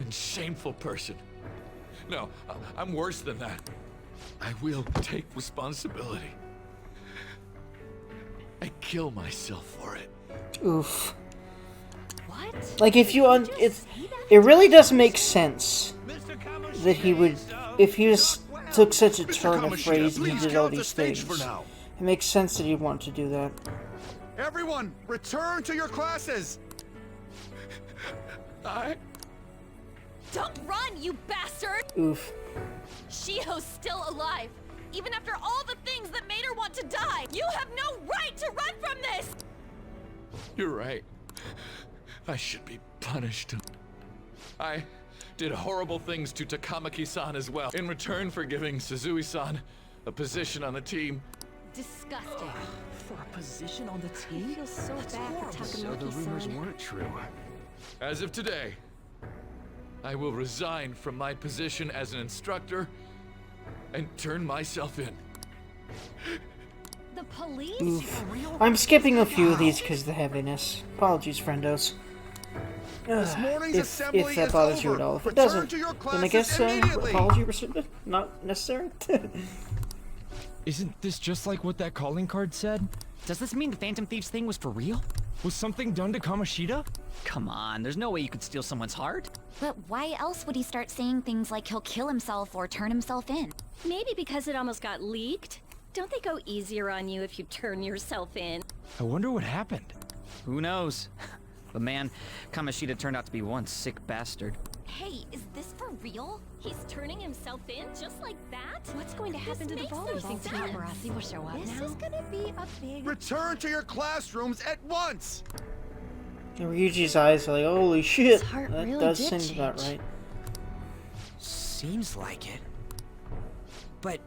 S4: and shameful person. No, I'm worse than that. I will take responsibility. I kill myself for it.
S1: Oof.
S3: What?
S1: Like, if you it really does make sense that he would, if he just took such a turn of phrase and he did all these things. It makes sense that he'd want to do that.
S8: Everyone, return to your classes!
S3: Don't run, you bastard!
S1: Oof.
S3: Shiho's still alive, even after all the things that made her want to die. You have no right to run from this!
S4: You're right. I should be punished. I did horrible things to Takamaki-san as well, in return for giving Suzui-san a position on the team.
S3: Disgusting.
S8: For a position on the
S3: I
S8: team?
S3: feel so bad for
S8: So the rumors
S3: Takamaki-san.
S8: weren't true.
S4: As of today, I will resign from my position as an instructor and turn myself in.
S3: The police?
S1: Oof. I'm skipping a few of these because of the heaviness. Apologies, friendos.
S8: This morning's assembly
S1: If that
S8: is
S1: bothers you
S8: over.
S1: at all. If it
S8: Return
S1: doesn't,
S8: to your
S1: then I guess
S8: classes immediately.
S1: apology rescinded? Not necessary?
S9: Isn't this just like what that calling card said? Does this mean the Phantom Thieves thing was for real? Was something done to Kamoshida? Come on, there's no way you could steal someone's heart.
S2: But why else would he start saying things like he'll kill himself or turn himself in?
S6: Maybe because it almost got leaked. Don't they go easier on you if you turn yourself in?
S9: I wonder what happened. Who knows? But man, Kamoshida turned out to be one sick bastard.
S2: Hey, is this for real?
S6: He's turning himself in just like that?
S3: What's going to happen to the
S6: makes
S3: ball?
S6: no
S3: You think
S6: sense.
S3: paparazzi will show up
S2: This
S3: now?
S2: is gonna be a big...
S8: Return to your classrooms at once!
S1: And Ryuji's eyes are like, holy shit.
S3: His heart
S1: That
S3: really
S1: does
S3: did
S1: seem about
S3: change.
S1: right.
S10: Seems like it. But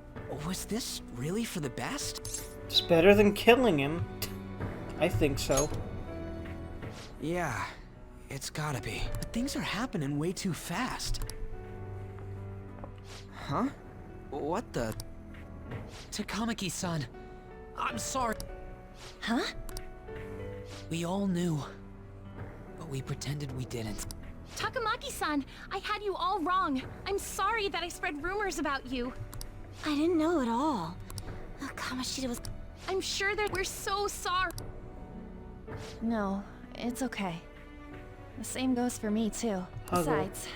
S10: was this really for the best?
S1: It's better than killing him. I think so.
S10: Yeah, it's gotta be. But things are happening way too fast. Huh? What the? Takamaki-san, I'm sorry.
S2: Huh?
S10: We all knew, but we pretended we didn't.
S6: Takamaki-san, I had you all wrong. I'm sorry that I spread rumors about you.
S2: I didn't know at all. Kamoshida was...
S3: I'm sure that we're so sorry. No, it's okay. The same goes for me, too. Besides,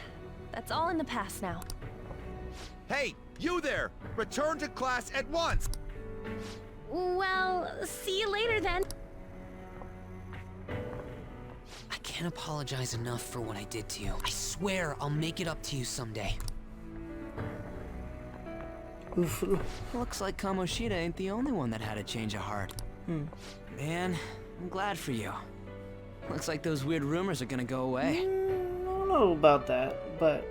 S3: that's all in the past now.
S8: Hey, you there! Return to class at once!
S2: Well, see you later then.
S10: I can't apologize enough for what I did to you. I swear I'll make it up to you someday. Looks like Kamoshida ain't the only one that had a change of heart. Man, I'm glad for you. Looks like those weird rumors are gonna go away.
S1: I don't know about that, but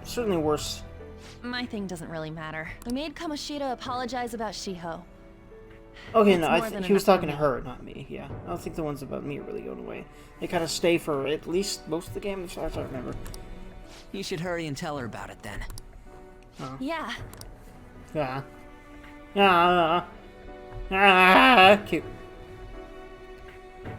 S1: certainly worse.
S3: My thing doesn't really matter. We made Kamoshida apologize about Shiho.
S1: Okay, no, he was talking to her, not me, yeah. I don't think the ones about me are really going away. They kind of stay for at least most of the game, as far as I remember.
S10: You should hurry and tell her about it then.
S1: Oh.
S3: Yeah.
S1: Cute.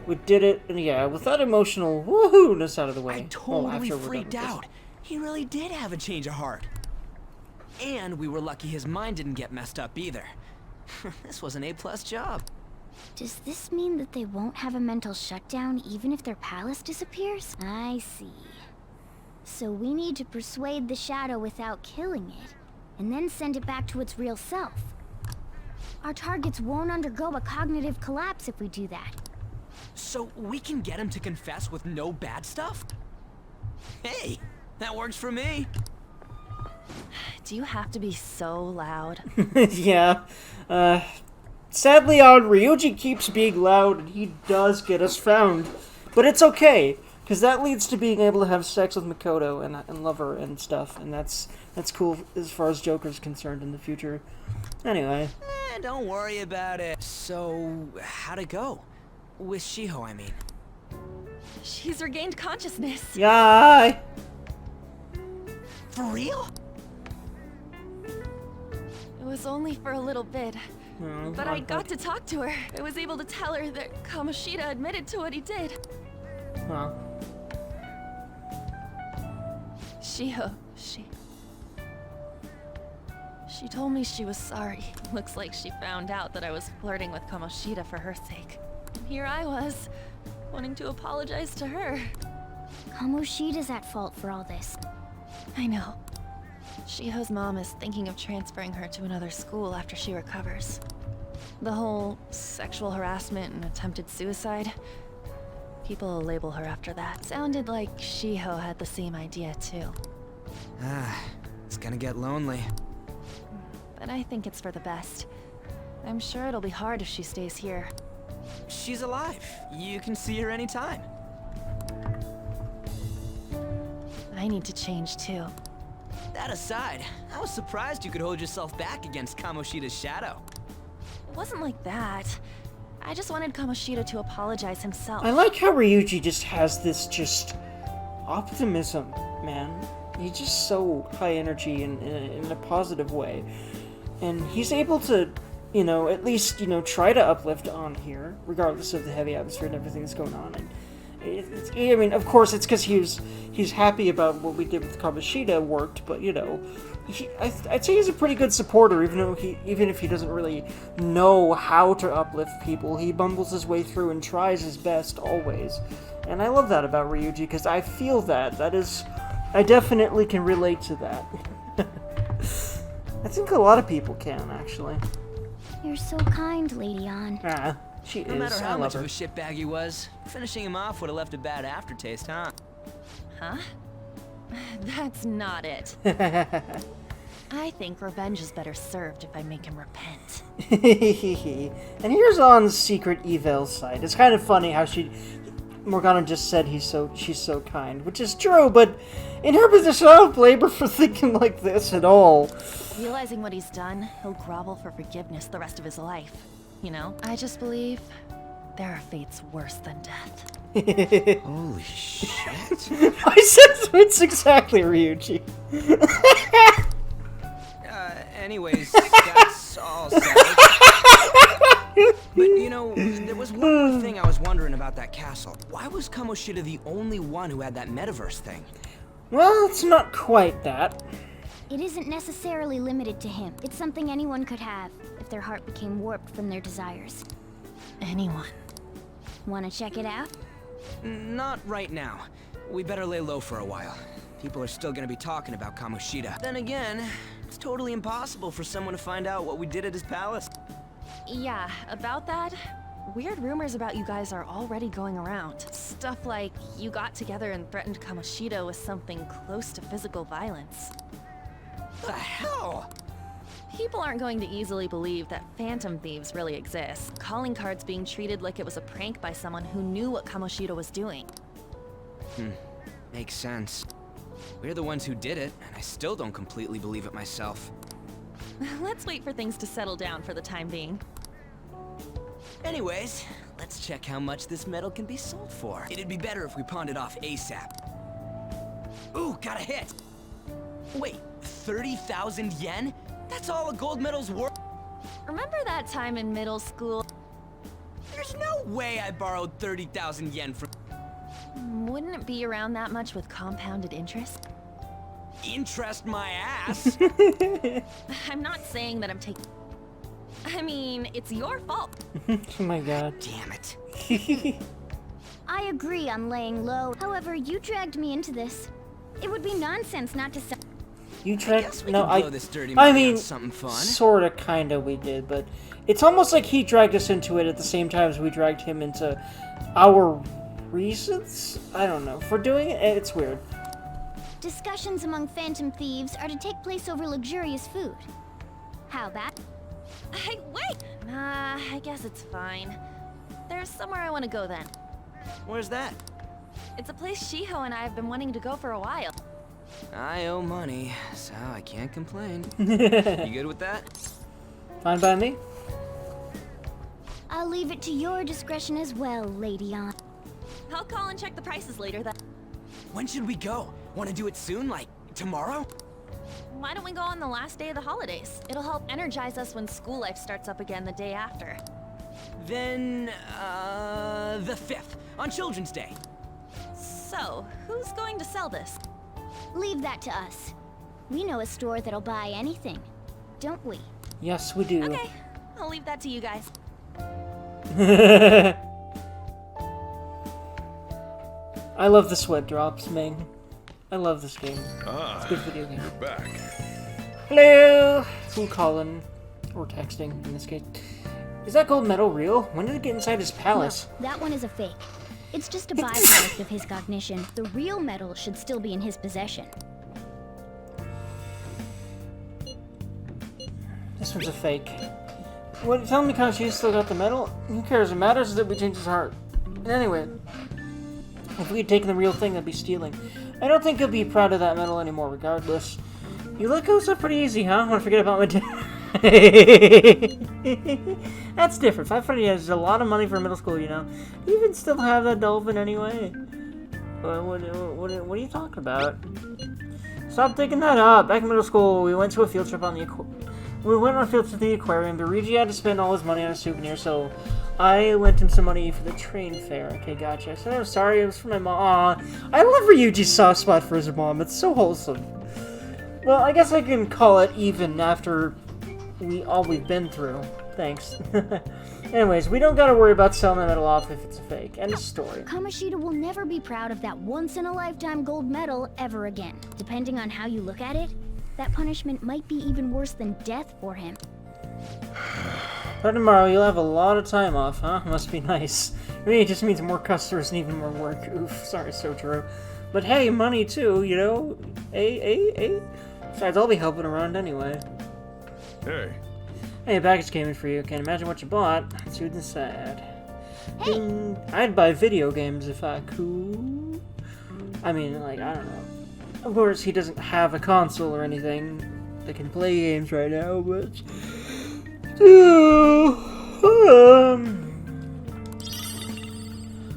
S1: We did it, and yeah, with that emotional woohoo-ness out of the way.
S10: I totally freaked out. He really did have a change of heart. And we were lucky his mind didn't get messed up either. This was an A+ job.
S2: Does this mean that they won't have a mental shutdown even if their palace disappears? I see. So we need to persuade the shadow without killing it, and then send it back to its real self. Our targets won't undergo a cognitive collapse if we do that.
S10: So we can get him to confess with no bad stuff? Hey, that works for me.
S3: Do you have to be so loud?
S1: Yeah. Sadly, Ryuji keeps being loud, and he does get us found. But it's okay, because that leads to being able to have sex with Makoto and love her and stuff, and that's cool as far as Joker's concerned in the future. Anyway.
S10: Don't worry about it. So, how'd it go? With Shiho, I mean.
S3: She's regained consciousness.
S1: Yay!
S10: For real?
S3: It was only for a little bit. But I got to talk to her. I was able to tell her that Kamoshida admitted to what he did.
S1: Huh.
S3: Shiho, she told me she was sorry. Looks like she found out that I was flirting with Kamoshida for her sake. And here I was, wanting to apologize to her.
S2: Kamoshida's at fault for all this.
S3: I know. Shiho's mom is thinking of transferring her to another school after she recovers. The whole sexual harassment and attempted suicide, people will label her after that. Sounded like Shiho had the same idea too.
S10: It's gonna get lonely.
S3: But I think it's for the best. I'm sure it'll be hard if she stays here.
S10: She's alive. You can see her anytime.
S3: I need to change too.
S10: That aside, I was surprised you could hold yourself back against Kamoshida's shadow.
S3: It wasn't like that. I just wanted Kamoshida to apologize himself.
S1: I like how Ryuji just has this optimism, man. He's just so high energy in a positive way. And he's able to, at least, try to uplift on here, regardless of the heavy atmosphere and everything that's going on. And of course, it's because he's happy about what we did with Kamoshida worked, but I'd say he's a pretty good supporter, even if he doesn't really know how to uplift people. He bumbles his way through and tries his best always, and I love that about Ryuji because I feel that. I definitely can relate to that. I think a lot of people can actually.
S2: You're so kind, Lady Ann.
S1: She is.
S10: No matter how much
S1: her.
S10: of a shitbag he was, finishing him off would have left a bad aftertaste, huh?
S3: Huh? That's not it. I think revenge is better served if I make him repent.
S1: And here's Ann's secret evil side. It's kind of funny how Morgana just said she's so kind, which is true, but in her position, I don't blame her for thinking like this at all.
S3: Realizing what he's done, he'll grovel for forgiveness the rest of his life. I just believe there are fates worse than death.
S10: Holy shit.
S1: I said it's exactly Ryuji.
S10: Anyways, that's all settled. But there was one more thing I was wondering about that castle. Why was Kamoshida the only one who had that metaverse thing?
S1: Well, it's not quite that.
S2: It isn't necessarily limited to him. It's something anyone could have, if their heart became warped from their desires.
S3: Anyone.
S2: Wanna check it out?
S10: Not right now. We better lay low for a while. People are still gonna be talking about Kamoshida. Then again, it's totally impossible for someone to find out what we did at his palace.
S3: Yeah, about that, weird rumors about you guys are already going around. Stuff like you got together and threatened Kamoshida with something close to physical violence.
S10: The hell?
S3: People aren't going to easily believe that phantom thieves really exist. Calling cards being treated like it was a prank by someone who knew what Kamoshida was doing.
S10: Makes sense. We're the ones who did it, and I still don't completely believe it myself.
S3: Let's wait for things to settle down for the time being.
S10: Anyways, let's check how much this medal can be sold for. It'd be better if we pawned it off ASAP. Ooh, got a hit! Wait, 30,000 yen? That's all a gold medal's worth?
S3: Remember that time in middle school?
S10: There's no way I borrowed 30,000 yen from...
S3: Wouldn't it be around that much with compounded interest?
S10: Interest my ass!
S3: I'm not saying that I'm taking... I mean, it's your fault.
S1: Oh my god.
S10: Damn it.
S2: I agree on laying low. However, you dragged me into this. It would be nonsense not to sell.
S1: You tried? No,
S10: Dirty
S1: I mean,
S10: something fun.
S1: sorta, kinda, we did, but it's almost like he dragged us into it at the same time as we dragged him into our reasons. I don't know for doing it. It's weird.
S2: Discussions among phantom thieves are to take place over luxurious food. How about?
S3: Hey, wait! Nah, I guess it's fine. There's somewhere I want to go then.
S10: Where's that?
S3: It's a place Shiho and I have been wanting to go for a while.
S10: I owe money, so I can't complain. You good with that?
S1: Fine by me.
S2: I'll leave it to your discretion as well, Lady Aunt.
S3: I'll call and check the prices later then.
S10: When should we go? Want to do it soon, like tomorrow?
S3: Why don't we go on the last day of the holidays? It'll help energize us when school life starts up again the day after.
S10: Then, the 5th, on Children's Day.
S3: So, who's going to sell this?
S2: Leave that to us. We know a store that'll buy anything, don't we?
S1: Yes, we do.
S3: Okay, I'll leave that to you guys.
S1: I love the sweat drops, Ming. I love this game. It's a good video game.
S5: You're back.
S1: Hello! Who calling? Or texting, in this case. Is that gold medal real? When did it get inside his palace?
S2: No, that one is a fake. It's just a byproduct of his cognition. The real medal should still be in his possession.
S1: This one's a fake. What, tell me Kamoshida still got the medal? Who cares? It matters is that we changed his heart. And anyway, if we had taken the real thing, that'd be stealing. I don't think he'll be proud of that medal anymore, regardless. You let go stuff pretty easy, huh? Want to forget about my dad? That's different. 500 yen is a lot of money for middle school, you know. You even still have that dolphin anyway. What are you talking about? Stop digging that up. Back in middle school, we went to a field trip on the to the aquarium. Dergy had to spend all his money on a souvenir, so I lent him some money for the train fare. Okay, gotcha. I said I'm sorry, it was for my mom. Aw, I love Ryuji's soft spot for his mom. It's so wholesome. Well, I guess I can call it even after we've been through. Thanks. Anyways, we don't gotta worry about selling the medal off if it's a fake. End of story.
S2: Kamoshida will never be proud of that once-in-a-lifetime gold medal ever again. Depending on how you look at it, that punishment might be even worse than death for him.
S1: But tomorrow you'll have a lot of time off, huh? Must be nice. I mean, it just means more customers and even more work. Oof, sorry, Sotaro. But hey, money too, you know? Besides, I'll be helping around anyway.
S5: Hey.
S1: Hey, a package came in for you. Can't imagine what you bought. Let's see what's inside.
S2: Hey!
S1: Ding. I'd buy video games if I could. I mean, like, I don't know. Of course, he doesn't have a console or anything that can play games right now, but...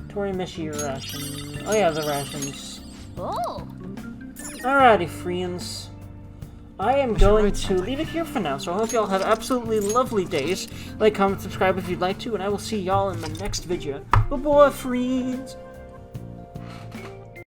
S1: Tori Mishi ration. Oh yeah, the rations.
S2: Oh!
S1: Alrighty, friends. I am going to leave it here for now, so I hope y'all have absolutely lovely days. Like, comment, subscribe if you'd like to, and I will see y'all in the next video. Bye-bye, friends!